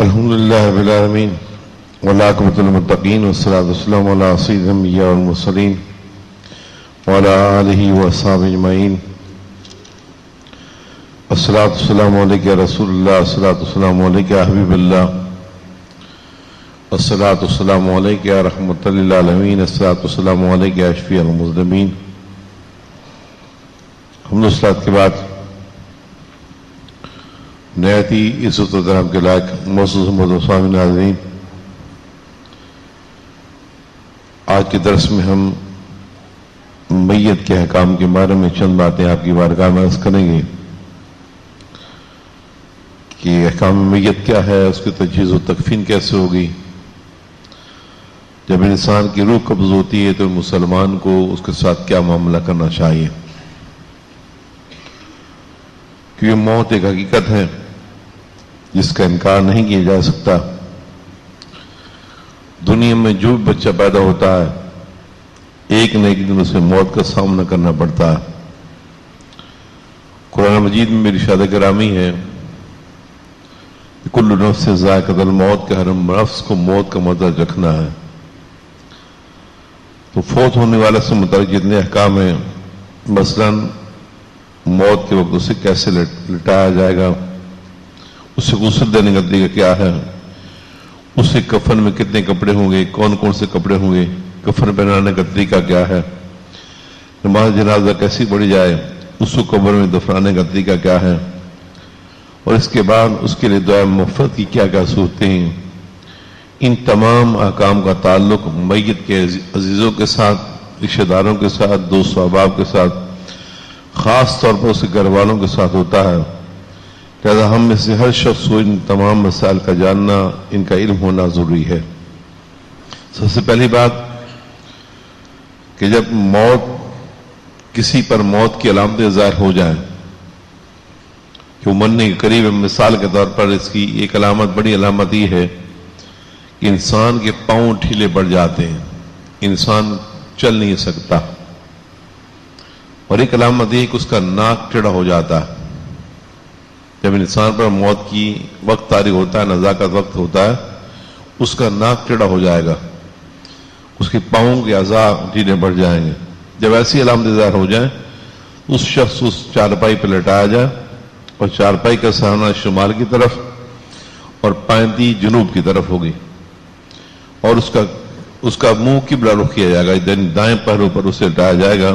الحمد لله رب العالمين والعاقبة للمتقين والصلاة والسلام على سيد الأنبياء والمرسلين وعلى آله وأصحابه أجمعين. الصلاة والسلام عليك يا رسول الله، الصلاة والسلام عليك يا حبيب الله، الصلاة والسلام عليك يا رحمة للعالمين، الصلاة والسلام عليك يا شفيع المذنبين. حمد و صلوات کے بعد نہایتی عزت و احترام کے لائق معزز محترم ناظرین، آج کے درس میں ہم میت کے احکام کے بارے میں چند باتیں آپ کی بارگاہ میں عرض کریں گے کہ احکام میت کیا ہے، اس کی تجہیز و تکفین کیسے ہوگی، جب انسان کی روح قبض ہوتی ہے تو مسلمان کو اس کے ساتھ کیا معاملہ کرنا چاہیے، کیونکہ موت ایک حقیقت ہے جس کا انکار نہیں کیا جا سکتا۔ دنیا میں جو بھی بچہ پیدا ہوتا ہے ایک نہ ایک دن اسے موت کا سامنا کرنا پڑتا ہے۔ قرآن مجید میں میری ارشاد گرامی ہے کل نفس ذائقۃ الموت کا، ہر نفس کو موت کا مزہ چکھنا ہے۔ تو فوت ہونے والے سے متعلق جتنے احکام ہیں، مثلاً موت کے وقت اسے کیسے لٹایا جائے گا، اسے غسل دینے کا طریقہ کیا ہے، اسے کفن میں کتنے کپڑے ہوں گے، کون کون سے کپڑے ہوں گے، کفن پہنانے کا طریقہ کیا ہے، نماز جنازہ کیسی پڑھی جائے، اس کو قبر میں دفنانے کا طریقہ کیا ہے، اور اس کے بعد اس کے لیے دعائے مغفرت کی کیا کیا صورتیں ہیں۔ ان تمام احکام کا تعلق میت کے عزیزوں کے ساتھ، رشتہ داروں کے ساتھ، دوست و احباب کے ساتھ، خاص طور پر اس کے گھر والوں کے ساتھ ہوتا ہے۔ لہذا ہم میں سے ہر شخص کو ان تمام مسائل کا جاننا، ان کا علم ہونا ضروری ہے۔ سب سے پہلی بات کہ جب کسی پر موت کی علامتیں ظاہر ہو جائیں کہ وہ مرنے کے قریب ہے، مثال کے طور پر اس کی ایک علامت، بڑی علامت یہ ہے کہ انسان کے پاؤں ڈھیلے پڑ جاتے ہیں، انسان چل نہیں سکتا، اور ایک علامت یہ کہ اس کا ناک ٹیڑھا ہو جاتا ہے۔ جب انسان پر موت کی وقت طاری ہوتا ہے، نزاکت وقت ہوتا ہے، اس کا ناک ٹیڑھا ہو جائے گا، اس کے پاؤں کے اعضاء ڈھیلے پڑ جائیں گے۔ جب ایسی علامتیں ظاہر ہو جائیں، اس شخص اس چارپائی پہ لٹایا جائے، اور چارپائی کا سہارا شمال کی طرف اور پائنتی جنوب کی طرف ہوگی، اور اس کا منہ قبلہ رخ کیا جائے گا، دائیں پہلو پر اسے لٹایا جائے گا،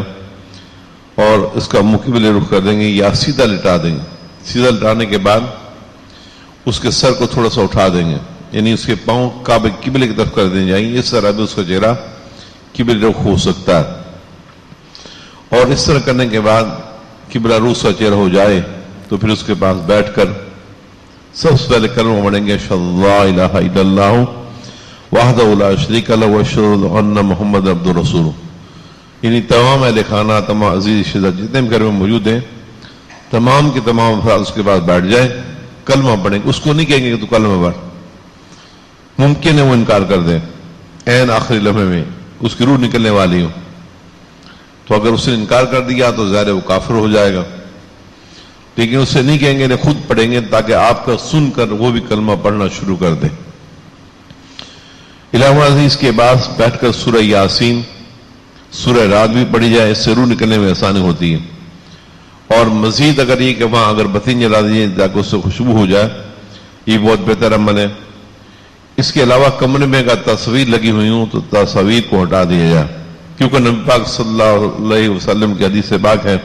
اور اس کا منہ قبلے رخ کر دیں گے یا سیدھا لٹا دیں گے۔ سیدھا لٹانے کے بعد اس کے سر کو تھوڑا سا اٹھا دیں گے، یعنی اس کے پاؤں کعبے قبلے کی طرف کر دیں جائیں گے، اس طرح بھی اس کا چہرہ قبلے رخ ہو سکتا ہے۔ اور اس طرح کرنے کے بعد قبلہ روخ کا چہرہ ہو جائے تو پھر اس کے پاس بیٹھ کر سب سے پہلے کلمہ پڑھیں گے اشہد لا الہ الا اللہ وحدہ لا شریک لہ واشہد ان محمد عبدہ ورسولہ۔ یعنی تمام اہل خانہ، تمام عزیز رشتہ دار جتنے بھی گھر میں موجود ہیں، تمام کے تمام افراد اس کے بعد بیٹھ جائیں، کلمہ پڑھیں گے۔ اس کو نہیں کہیں گے کہ تو کلمہ پڑھ، ممکن ہے وہ انکار کر دیں عین آخری لمحے میں، اس کی روح نکلنے والی ہو، تو اگر اس نے انکار کر دیا تو ظاہر وہ کافر ہو جائے گا، لیکن اس سے نہیں کہیں گے، خود پڑھیں گے تاکہ آپ کا سن کر وہ بھی کلمہ پڑھنا شروع کر دے۔ الہ عزیز کے بعد بیٹھ کر سورہ یاسین، سورہ رات بھی پڑھی جائے، اس سے روح نکلنے میں آسانی ہوتی ہے۔ اور مزید اگر یہ کہ وہاں اگر بتیں جلا دیجیے تاکہ اس سے خوشبو ہو جائے، یہ بہت بہتر عمل ہے۔ اس کے علاوہ کمرے میں اگر تصویر لگی ہوئی ہوں تو تصویر کو ہٹا دیا جائے، کیونکہ نبی پاک صلی اللہ علیہ وسلم کی حدیث پاک ہے،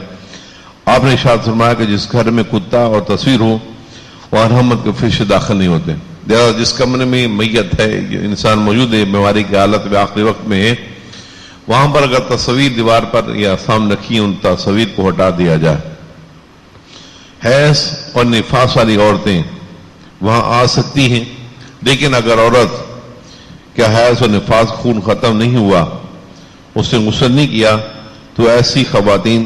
آپ نے ارشاد فرمایا کہ جس گھر میں کتا اور تصویر ہو وہاں رحمت کے فرشتے داخل نہیں ہوتے۔ لہٰذا جس کمرے میں میت ہے، انسان موجود ہے، بیماری کی حالت میں آخری وقت میں ہے، وہاں پر اگر تصویر دیوار پر یا سامنے رکھی ان تصویر کو ہٹا دیا جائے۔ حیض اور نفاس والی عورتیں وہاں آ سکتی ہیں، لیکن اگر عورت کا حیض اور نفاس خون ختم نہیں ہوا، اس نے غسل نہیں کیا، تو ایسی خواتین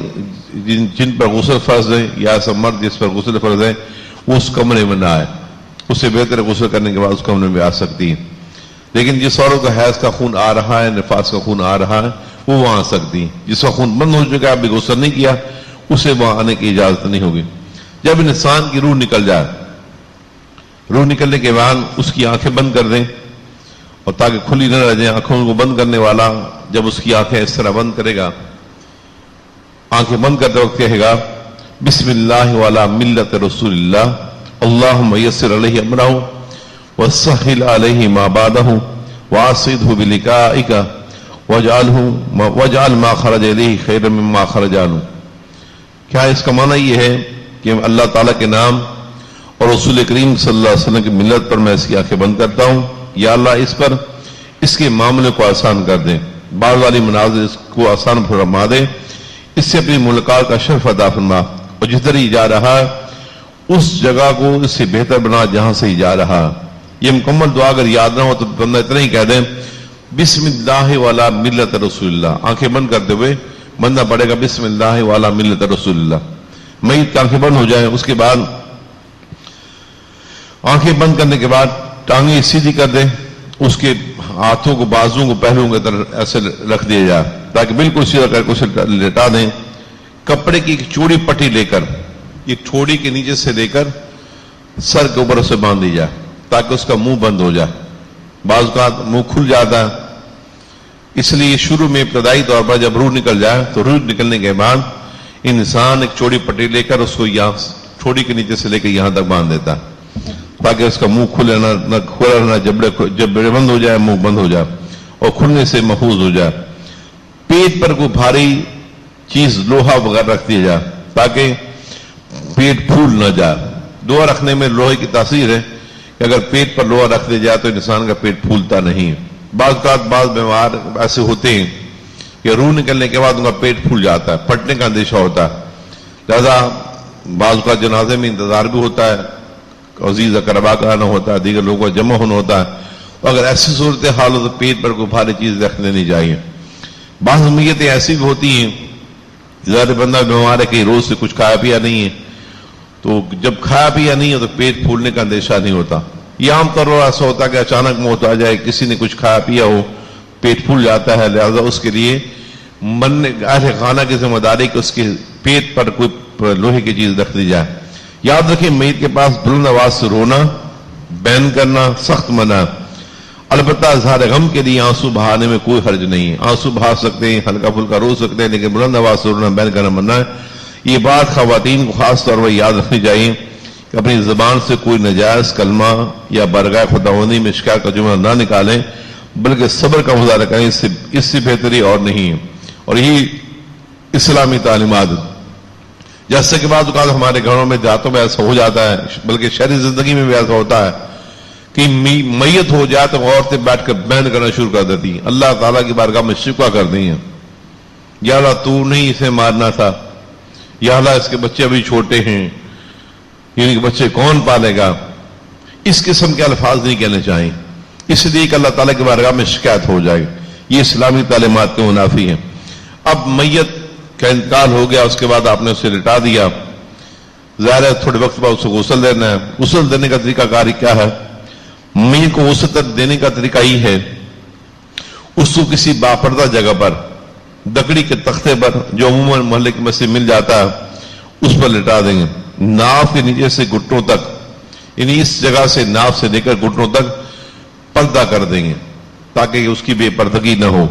جن پر غسل فرض ہے یا ایسا مرد جس پر غسل فرض ہے، وہ اس کمرے میں نہ آئے، اس سے بہتر غسل کرنے کے بعد اس کمرے میں آ سکتی ہے۔ لیکن جس عورت کا حیض کا خون آ رہا ہے، نفاس کا خون آ رہا ہے، وہ وہاں آ سکتی ہے۔ جس کا خون بند ہو چکا ہے، ابھی غسل نہیں کیا، اسے وہاں آنے کی اجازت نہیں ہوگی۔ جب انسان کی روح نکل جائے روح نکلنے کے بعد اس کی آنکھیں بند کر دیں، اور تاکہ کھلی نہ رہ جائیں. آنکھوں کو بند کرنے والا جب اس کی آنکھیں اس طرح بند کرے گا، آنکھیں بند کرتے وقت کہے گا بسم اللہ وعلی ملت رسول اللہ اللہم یسر علیہ امرہ وسہل علیہ ما بعدہ واسعدہ بلقائک واجعل ما خرج الیہ خیر مما خرج عنہ. کیا اس کا معنی یہ ہے کہ اللہ تعالیٰ کے نام اور رسول کریم صلی اللہ علیہ وسلم کی ملت پر میں اس کی آنکھیں بند کرتا ہوں، یا اللہ اس پر اس کے معاملے کو آسان کر دیں، بعض والی مناظر اس کو آسان فرما دے، اس سے اپنی ملاقات کا شرف عطا فرما، اور جدھر ہی جا رہا اس جگہ کو اس سے بہتر بنا جہاں سے ہی جا رہا. یہ مکمل دعا اگر یاد نہ ہو تو بندہ اتنا ہی کہہ دیں بسم اللہ والا ملت رسول اللہ. آنکھیں بند کرتے ہوئے بندہ پڑھے گا بسم اللہ والا ملت رسول اللہ. میت کی آنکھیں بند ہو جائیں، اس کے بعد آنکھیں بند کرنے کے بعد ٹانگیں سیدھی کر دیں، اس کے ہاتھوں کو بازوؤں کو پہلوؤں کی طرح ایسے رکھ دیا جائے تاکہ بالکل سیدھا کر کے اسے لٹا دیں. کپڑے کی ایک چوڑی پٹی لے کر ایک ٹھوڑی کے نیچے سے لے کر سر کے اوپر اسے باندھ دی جائے تاکہ اس کا منہ بند ہو جائے. بعض اوقات منہ کھل جاتا ہے، اس لیے شروع میں ابتدائی طور پر جب روح نکل جائے تو روح نکلنے کے بعد انسان ایک چوڑی پٹی لے کر اس کو یہاں ٹھوڑی کے نیچے سے لے کے یہاں تک باندھ دیتا تاکہ اس کا منہ کھلے نہ کھلا نہ جبڑے بند ہو جائے، منہ بند ہو جائے اور کھلنے سے محفوظ ہو جائے. پیٹ پر کوئی بھاری چیز لوہا وغیرہ رکھ دیا جائے تاکہ پیٹ پھول نہ جائے. لوہا رکھنے میں لوہے کی تاثیر ہے کہ اگر پیٹ پر لوہا رکھ دیا جائے تو انسان کا پیٹ پھولتا نہیں. بعض اوقات بعض بیمار ایسے ہوتے ہیں کہ روح نکلنے کے بعد ان کا پیٹ پھول جاتا ہے، پھٹنے کا اندیشہ ہوتا ہے، لہذا بعض اوقات جنازے میں انتظار بھی ہوتا ہے، عزیز اقربا کا آنا ہوتا ہے، دیگر لوگوں کا جمع ہونا ہوتا ہے. اگر ایسی صورتحال ہو تو پیٹ پر کوئی بھاری چیز رکھ لینی چاہیے. بعض میتیں ایسی بھی ہوتی ہیں ظاہر بندہ بیمار ہے کہ روز سے کچھ کھایا پیا نہیں ہے، تو جب کھایا پیا نہیں ہے تو پیٹ پھولنے کا اندیشہ نہیں ہوتا. یہ عام طور پر ایسا ہوتا ہے کہ اچانک موت آ جائے، کسی نے کچھ کھایا پیا ہو، پیٹ پھول جاتا ہے، لہذا اس کے لیے اہل خانہ کی ذمہ داری کہ اس کے پیٹ پر کوئی لوہے کی چیز رکھ دی جائے. یاد رکھیں میت کے پاس بلند آواز سے رونا، بین کرنا سخت منع. البتہ اظہار غم کے لیے آنسو بہانے میں کوئی حرج نہیں ہے، آنسو بہا سکتے ہیں، ہلکا پھلکا رو سکتے ہیں، لیکن بلند آواز سے رونا بین کرنا منع ہے. یہ بات خواتین کو خاص طور پر یاد رکھنی چاہیے کہ اپنی زبان سے کوئی نجائز کلمہ یا برگاہ خداوندی میں شکایت کا جملہ نہ نکالیں، بلکہ صبر کا مظاہرہ کریں، اس سے بہتری اور نہیں ہے. اور یہی اسلامی تعلیمات. جیسے کہ بعض اوقات ہمارے گھروں میں دیہاتوں میں ایسا ہو جاتا ہے، بلکہ شہری زندگی میں بھی ایسا ہوتا ہے کہ میت ہو جائے تو عورتیں بیٹھ کر بین کرنا شروع کر دیتی ہیں، اللہ تعالیٰ کی بارگاہ میں شکوہ کرتی ہیں، یا اللہ تو نہیں اسے مارنا تھا، یا اللہ اس کے بچے ابھی چھوٹے ہیں، یعنی کہ بچے کون پالے گا. اس قسم کے الفاظ نہیں کہنے چاہیے، اس لیے کہ اللہ تعالیٰ کی بارگاہ میں شکایت ہو جائے. یہ اسلامی تعلیمات کے منافی ہیں. اب میت کا انتقال ہو گیا، اس کے بعد آپ نے اسے لٹا دیا، ظاہر ہے تھوڑے وقت بعد اسے غسل دینا ہے. غسل دینے کا طریقہ کار کیا ہے؟ میت کو غسل دینے کا طریقہ ہی ہے اس کو کسی باپردہ جگہ پر، لکڑی کے تختے پر جو عموماً محلے کے مسجد مل جاتا ہے، اس پر لٹا دیں گے. ناف کے نیچے سے گھٹنوں تک، یعنی اس جگہ سے ناف سے لے کر گھٹنوں تک پردہ کر دیں گے تاکہ اس کی بے پردگی نہ ہو.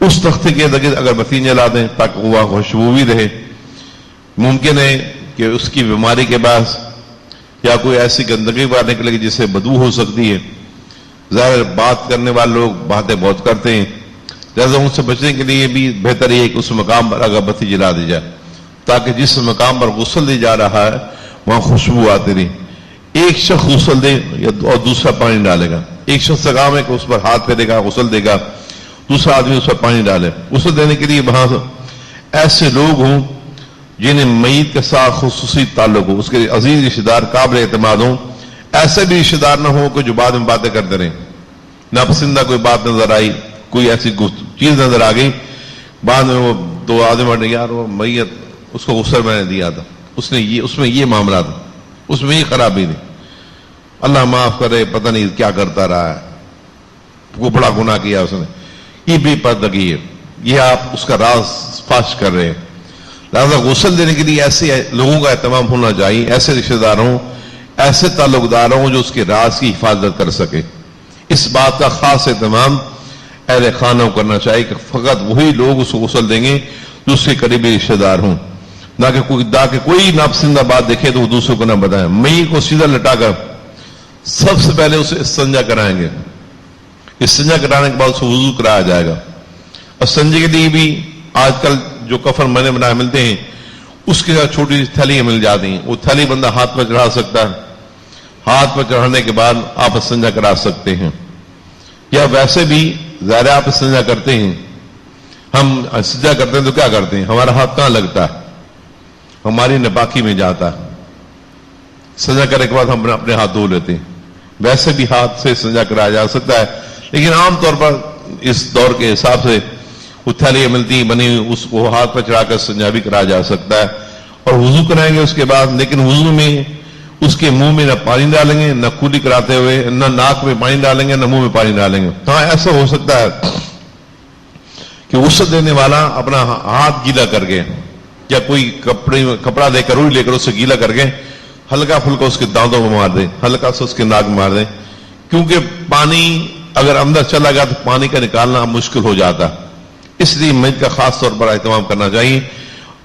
اس تختے کے ارد اگر بتی جلا دیں تاکہ وہ خوشبو بھی رہے. ممکن ہے کہ اس کی بیماری کے باعث یا کوئی ایسی گندگی باہر نکلے گی جس سے بدبو ہو سکتی ہے. ظاہر بات کرنے والے لوگ باتیں بہت کرتے ہیں، لہٰذا ان سے بچنے کے لیے بھی بہتر یہ ہے کہ اس مقام پر اگر بتی جلا دی جائے تاکہ جس مقام پر غسل دی جا رہا ہے وہاں خوشبو آتی رہی. ایک شخص غسل دے اور دوسرا پانی ڈالے گا. ایک شخص کا کام ہے کہ اس پر ہاتھ پھیرے گا، غسل دے گا، دوسرا آدمی اس پر پانی ڈالے. غسل دینے کے لیے وہاں ایسے لوگ ہوں جنہیں میت کے ساتھ خصوصی تعلق ہو، اس کے عزیز رشتہ دار قابل اعتماد ہوں. ایسے بھی رشتہ دار نہ ہو کہ جو بعد میں باتیں کرتے رہیں، ناپسندہ کوئی بات نظر آئی، کوئی ایسی چیز نظر آ گئی، بعد میں وہ دو آدمی بڑھنے یار وہ میت اس کو غسل میں نے دیا تھا، اس میں یہ معاملہ تھا، اس میں یہ خرابی تھی، اللہ معاف کرے، پتہ نہیں کیا کرتا رہا ہے، وہ بڑا گناہ کیا اس نے. یہ بے پردگی ہے، یہ آپ اس کا راز فاش کر رہے ہیں. لہٰذا غسل دینے کے لیے ایسے لوگوں کا اہتمام ہونا چاہیے، ایسے رشتہ دار ہوں، ایسے تعلقداروں کو جو اس کے راز کی حفاظت کر سکے. اس بات کا خاص اہتمام اہل خانہ کو کرنا چاہیے کہ فقط وہی لوگ اس کو غسل دیں گے جو اس کے قریبی رشتے دار ہوں، نہ کہ کوئی ناپسندہ بات دیکھے تو وہ دوسروں کو نہ بتائیں. میت کو سیدھا لٹا کر سب سے پہلے اسے استنجا کرائیں گے. استنجا کرانے کے بعد اسے وضو کرایا جائے گا. اور استنجے کے لیے بھی آج کل جو کفن بنے بنائے ملتے ہیں اس کے ساتھ چھوٹی سی تھیلیاں مل جاتی ہیں. وہ تھیلی بندہ ہاتھ پر چڑھا سکتا ہے. ہاتھ پر چڑھانے کے بعد آپ استنجا کرا سکتے ہیں. یا ویسے بھی ظاہر آپ استنجا کرتے ہیں، ہم استنجا کرتے ہیں تو کیا کرتے ہیں؟ ہمارا ہاتھ کہاں لگتا ہے؟ ہماری نپاکی میں جاتا ہے. استنجا کرنے کے بعد ہم اپنے ہاتھ دھو لیتے ہیں. ویسے بھی ہاتھ سے استنجا کرایا جا سکتا ہے، لیکن عام طور پر اس دور کے حساب سے وہ تھیلیاں ملتی ہیں بنی ہوئی، اس کو ہاتھ پر چڑھا کر استنجا بھی کرایا جا سکتا ہے. اور وضو کرائیں گے اس کے بعد، لیکن وضو میں اس کے منہ میں نہ پانی ڈالیں گے، نہ کلی کراتے ہوئے نہ ناک میں پانی ڈالیں گے، نہ منہ میں پانی ڈالیں گے. ہاں ایسا ہو سکتا ہے کہ غسل دینے والا اپنا ہاتھ گیلا کر کے یا کوئی کپڑا لے کر روئی لے کر اسے گیلا کر کے ہلکا پھلکا اس کے دانتوں میں مار دیں، ہلکا سا اس کے ناک میں مار دیں، کیونکہ پانی اگر اندر چلا گیا تو پانی کا نکالنا مشکل ہو جاتا. اس لیے میت کا خاص طور پر اہتمام کرنا چاہیے.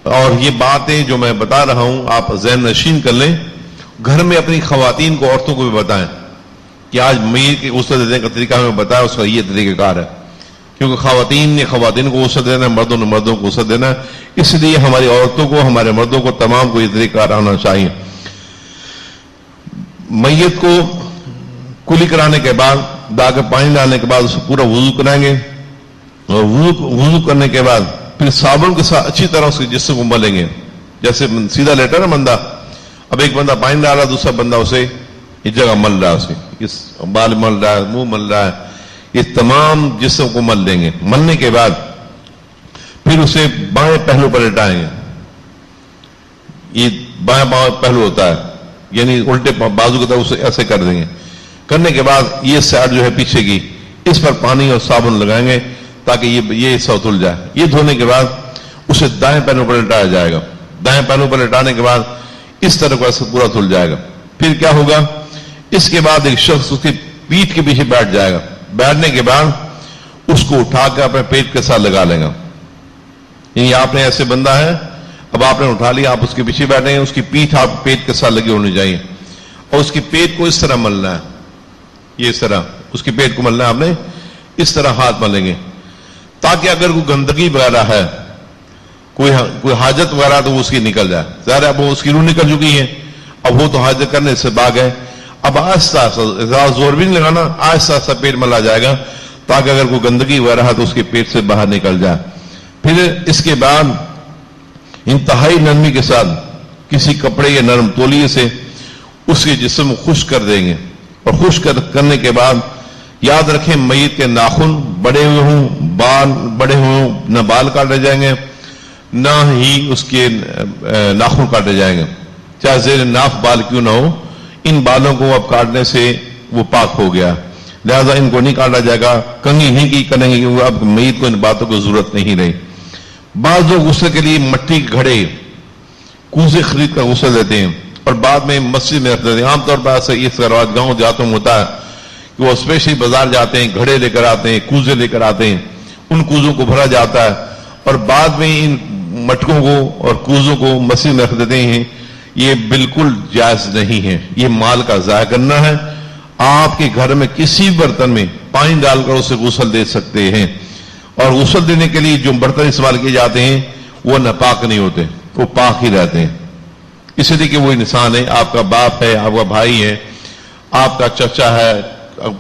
اور یہ باتیں جو میں بتا رہا ہوں آپ ذہن نشین کر لیں، گھر میں اپنی خواتین کو، عورتوں کو بھی بتائیں کہ آج میت کے غسل دینے کا طریقہ ہمیں بتایا، اس کا یہ طریقہ کار ہے. کیونکہ خواتین نے خواتین کو غسل دینا ہے، مردوں نے مردوں کو غسل دینا ہے. اس لیے ہماری عورتوں کو، ہمارے مردوں کو، تمام کو یہ طریقہ کار آنا چاہیے. میت کو کلی کرانے کے بعد، داغ پانی ڈالنے کے بعد اسے پورا وضو کرائیں گے. اور وضو کرنے کے بعد پھر صابن کے ساتھ اچھی طرح اس کے جسم کو ملیں گے. جیسے سیدھا لیٹا نا بندہ، اب ایک بندہ پانی ڈال رہا ہے، دوسرا بندہ اسے اس جگہ مل رہا ہے، اسے اس بال مل رہا ہے، منہ مل رہا ہے، یہ تمام جسم کو مل لیں گے. ملنے کے بعد پھر اسے بائیں پہلو پر لٹائیں گے. یہ بائیں پہلو ہوتا ہے، یعنی الٹے بازو کی طرف اسے ایسے کر دیں گے. کرنے کے بعد یہ سائڈ جو ہے پیچھے کی، اس پر پانی اور صابن لگائیں گے تاکہ یہ حصہ دھل جائے. یہ دھونے کے بعد اسے دائیں پہلو پر لٹایا جائے گا. دائیں پہلو پر لٹانے کے بعد اس طرح کا پورا دھل جائے گا. پھر کیا ہوگا؟ اس کے بعد ایک شخص اس کی پیٹھ کے پیچھے بیٹھ جائے گا. بیٹھنے کے بعد اس کو اٹھا کر اپنے پیٹ کے ساتھ لگا لے گا. یعنی آپ نے ایسے بندہ ہے، اب آپ نے اٹھا لیا، آپ اس کے پیچھے بیٹھے ہیں، اس کی پیٹھ آپ پیٹ کے ساتھ لگی ہونی چاہیے. اور اس کی پیٹ کو اس طرح ملنا ہے، یہ اس طرح اس کی پیٹ کو ملنا ہے. آپ نے اس طرح ہاتھ ملیں گے تاکہ اگر کوئی گندگی وغیرہ ہے، کوئی حاجت وغیرہ تو وہ اس کی نکل جائے. ظاہر اب وہ اس کی روح نکل چکی ہے، اب وہ تو حاجت کرنے سے باغ ہے. اب آہستہ آہستہ زیادہ زور بھی نہیں لگانا، آہستہ آہستہ پیٹ ملا جائے گا تاکہ اگر کوئی گندگی وغیرہ ہے تو اس کے پیٹ سے باہر نکل جائے. پھر اس کے بعد انتہائی نرمی کے ساتھ کسی کپڑے یا نرم تولیے سے اس کے جسم کو خشک کر دیں گے. اور خشک کرنے کے بعد یاد رکھیں میت کے ناخن بڑے ہوئے ہوں، بال بڑے ہوں، نہ بال کاٹے جائیں گے نہ ہی اس کے ناخن کاٹے جائیں گے، چاہے زیر ناف بال کیوں نہ ہو. ان بالوں کو اب کاٹنے سے وہ پاک ہو گیا، لہذا ان کو نہیں کاٹا جائے گا. کنگھی ہی کی کریں گے کیونکہ اب میت کو ان باتوں کی ضرورت نہیں رہی. بعض لوگ غسل کے لیے مٹی کے گھڑے، کوزے خرید کر غسل دیتے ہیں اور بعد میں مسجد میں رکھ دیتے ہیں. عام طور پر ایسا اس رواج گاؤں دیہاتوں میں ہوتا ہے کہ وہ اسپیشلی بازار جاتے ہیں، گھڑے لے کر آتے ہیں، کوزے لے کر آتے ہیں، ان کوزوں کو بھرا جاتا ہے اور بعد میں ان مٹکوں کو اور کوزوں کو مسجد میں رکھ دیتے ہیں. یہ بالکل جائز نہیں ہے، یہ مال کا ضائع کرنا ہے. آپ کے گھر میں کسی برتن میں پانی ڈال کر اسے غسل دے سکتے ہیں. اور غسل دینے کے لیے جو برتن استعمال کیے جاتے ہیں وہ ناپاک نہیں ہوتے، وہ پاک ہی رہتے ہیں. اس لیے کہ وہ انسان ہے، آپ کا باپ ہے، آپ کا بھائی ہے، آپ کا چچا ہے،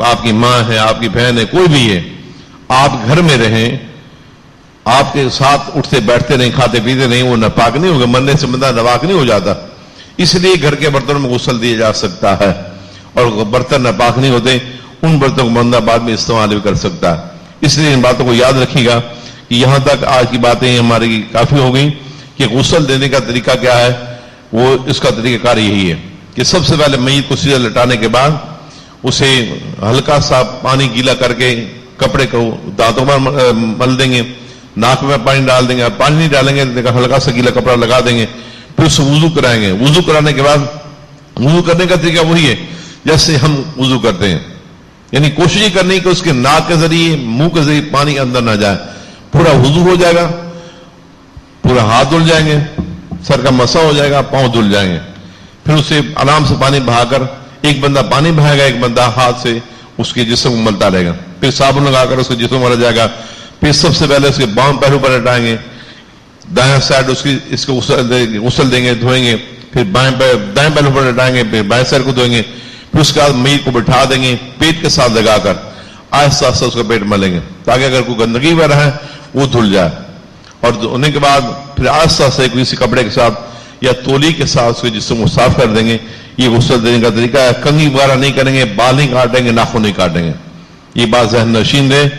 آپ کی ماں ہے، آپ کی بہن ہے، کوئی بھی ہے. آپ گھر میں رہیں، آپ کے ساتھ اٹھتے بیٹھتے نہیں، کھاتے پیتے نہیں، وہ ناپاک نہیں ہوگا. مرنے سے بندہ ناپاک نہیں ہو جاتا. اس لیے گھر کے برتنوں میں غسل دیا جا سکتا ہے. اور برتن ناپاک نہیں ہوتے، ان برتنوں کو بندہ بعد میں استعمال بھی کر سکتا ہے. اس لیے ان باتوں کو یاد رکھیے گا کہ یہاں تک آج کی باتیں ہماری کافی ہو گئی کہ غسل دینے کا طریقہ کیا ہے. وہ اس کا طریقہ کار یہی ہے کہ سب سے پہلے میت کو سیدھا لٹانے کے بعد اسے ہلکا سا پانی گیلا کر کے کپڑے کو دانتوں پر مل دیں گے، ناک میں پانی ڈال دیں گے. پانی نہیں ڈالیں گے، ہلکا سا گیلا کپڑا لگا دیں گے. پھر اسے وضو کرائیں گے. وضو کرانے کے بعد وضو کرنے کا طریقہ وہی ہے جیسے ہم وضو کرتے ہیں، یعنی کوشش یہ کرنی کہ اس کے ناک کے ذریعے منہ کے ذریعے پانی اندر نہ جائے، پورا وضو ہو جائے گا، پورا ہاتھ دھل جائیں گے، سر کا مسا ہو جائے گا، پاؤں دھل جائیں گے، پھر اسے آرام سے پانی بہا کر ایک بندہ پانی بہائے گا، ایک بندہ ہاتھ سے اس کے جسم کو ملتا رہے گا، پھر صابن لگا کر اس کے جسم ملا جائے گا، پھر سب سے پہلے اس کے باؤں پیروں پر لٹائیں گے، دائیں سائڈ اس کو غسل دیں گے، دھوئیں گے، پھر دائیں پیروں پر لٹائیں گے، پھر بائیں سر کو دھوئیں گے، پھر اس کے بعد میت کو بٹھا دیں گے، پیٹ کے ساتھ لگا کر آہستہ آہستہ اس کا پیٹ ملیں گے تاکہ اگر کوئی گندگی وغیرہ ہے وہ دھل جائے، اور دھونے کے بعد پھر آہستہ آہستہ کسی کپڑے کے ساتھ یا تولی کے ساتھ اس کے جسم کو صاف کر دیں گے۔ یہ غسل دینے کا طریقہ ہے، کنگھی وغیرہ نہیں کریں گے، بال نہیں کاٹیں گے، ناخن نہیں کاٹیں گے، یہ بات ذہن نشین رہے۔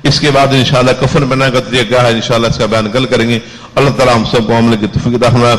اس کے بعد انشاءاللہ کفن بنانے کا طریقہ کیا ہے انشاءاللہ اس کا بیان کل کریں گے۔ اللہ تعالیٰ ہم سب کو عمل کی توفیق عطا فرمائے۔